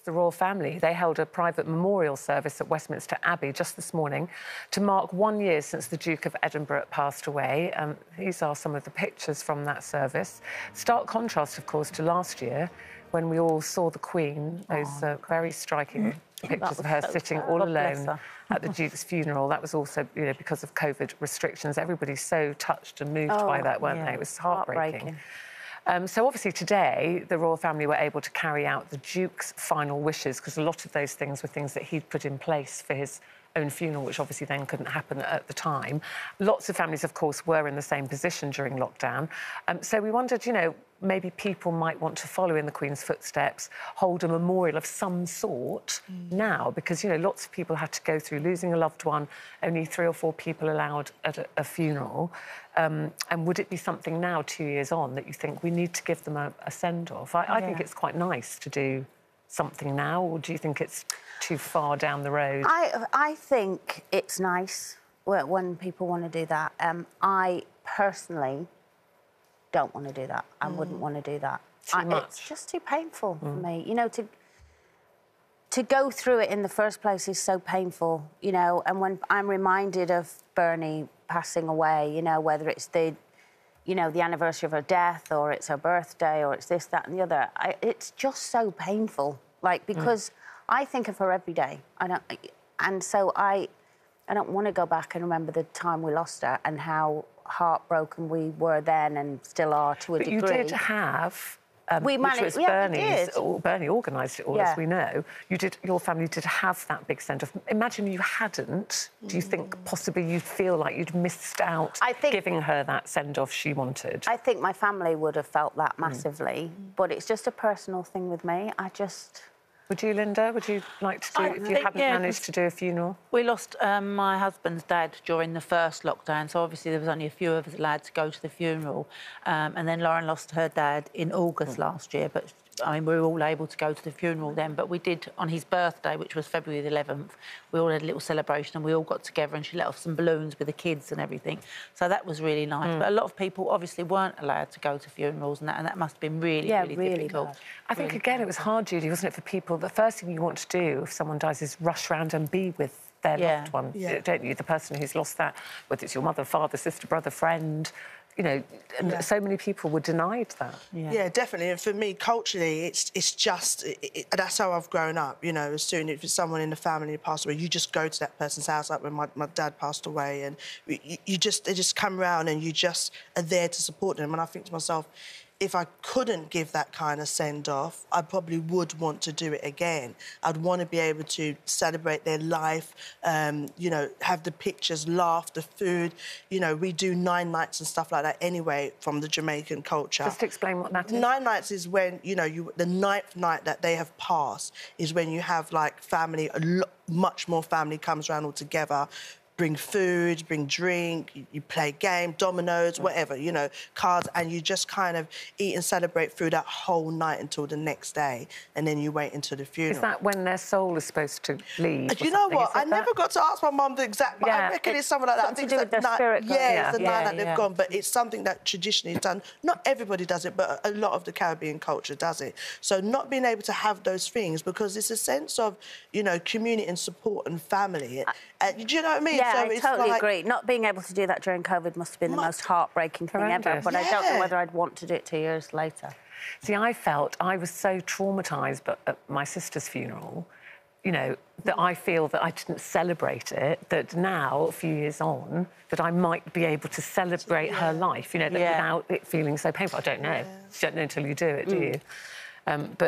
the royal family. They held a private memorial service at Westminster Abbey just this morning to mark 1 year since the Duke of Edinburgh passed away. These are some of the pictures from that service. Stark contrast, of course, to last year when we all saw the Queen, those very striking pictures of her sitting all alone at the Duke's funeral. That was also, you know, because of COVID restrictions. Everybody's so touched and moved by that, weren't they? It was heartbreaking. So obviously today the royal family were able to carry out the Duke's final wishes, because a lot of those things were things that he'd put in place for his own funeral, which obviously then couldn't happen at the time. Lots of families, of course, were in the same position during lockdown. So we wondered, you know, maybe people might want to follow in the Queen's footsteps, hold a memorial of some sort now, because, you know, lots of people had to go through losing a loved one, only 3 or 4 people allowed at a funeral. And would it be something now, 2 years on, that you think we need to give them a send-off? I think it's quite nice to do something now, or do you think it's too far down the road? I think it's nice when people want to do that. I personally don't want to do that. I wouldn't want to do that. Too much. It's just too painful for me. You know, to go through it in the first place is so painful, you know, and when I'm reminded of Bernie passing away, you know, whether it's the anniversary of her death, or it's her birthday, or it's this, that and the other, it's just so painful, like, because I think of her every day. So I don't want to go back and remember the time we lost her and how heartbroken we were then and still are to a degree. But you did have... we managed, Bernie organised it all, as we know. Your family did have that big send-off. Imagine you hadn't. Do you think possibly you'd feel like you'd missed out giving her that send-off she wanted? I think my family would have felt that massively, but it's just a personal thing with me. Would you, Linda? Would you like to do it if you hadn't managed to do a funeral? We lost my husband's dad during the first lockdown, so obviously there was only a few of us allowed to go to the funeral. And then Lauren lost her dad in August last year, but I mean, we were all able to go to the funeral then, but we did, on his birthday, which was February the 11th, we all had a little celebration and we all got together and she let off some balloons with the kids and everything. So that was really nice. But a lot of people obviously weren't allowed to go to funerals, and that must have been really difficult. Bad. I think, again, it was hard, Judy, wasn't it, for people? The first thing you want to do if someone dies is rush around and be with their loved one, don't you? The person who's lost that, whether it's your mother, father, sister, brother, friend... You know, and so many people were denied that. Yeah, definitely. And for me, culturally, it's just... that's how I've grown up, you know. As soon as someone in the family passed away, you just go to that person's house, like when my dad passed away, and they just come round and you just are there to support them. And I think to myself, if I couldn't give that kind of send-off, I probably would want to do it again. I'd want to be able to celebrate their life, you know, have the pictures, laugh, the food. You know, we do 9 nights and stuff like that anyway from the Jamaican culture. Just explain what that is. 9 nights is when, you know, the 9th night that they have passed is when you have, like, family, much more family comes around all together. Bring food, bring drink, you play game, dominoes, whatever, you know, cards, and you just kind of eat and celebrate through that whole night until the next day, and then you wait until the funeral. Is that when their soul is supposed to leave? Do you know what? I never got to ask my mum the exact, but I reckon it's something like that. I think it's the night, it's the night that they've gone, but it's something that traditionally is done. Not everybody does it, but a lot of the Caribbean culture does it. So not being able to have those things, because it's a sense of, you know, community and support and family. Do you know what I mean? Yeah, so I totally agree. Not being able to do that during COVID must have been the most heartbreaking thing ever, but I don't know whether I'd want to do it 2 years later. See, I was so traumatised at my sister's funeral, you know, that I feel that I didn't celebrate it, that now, a few years on, that I might be able to celebrate her life, you know, without it feeling so painful. I don't know. You don't know until you do it, do you? I'd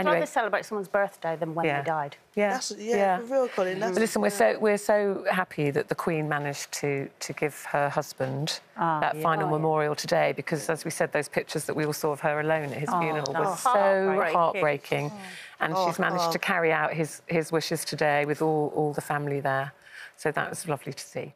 rather celebrate someone's birthday than when they died. For real, Colin. Listen, we're so happy that the Queen managed to give her husband that final memorial today, because, as we said, those pictures that we all saw of her alone at his funeral was so heartbreaking. And she's managed to carry out his wishes today with all the family there. So that was lovely to see.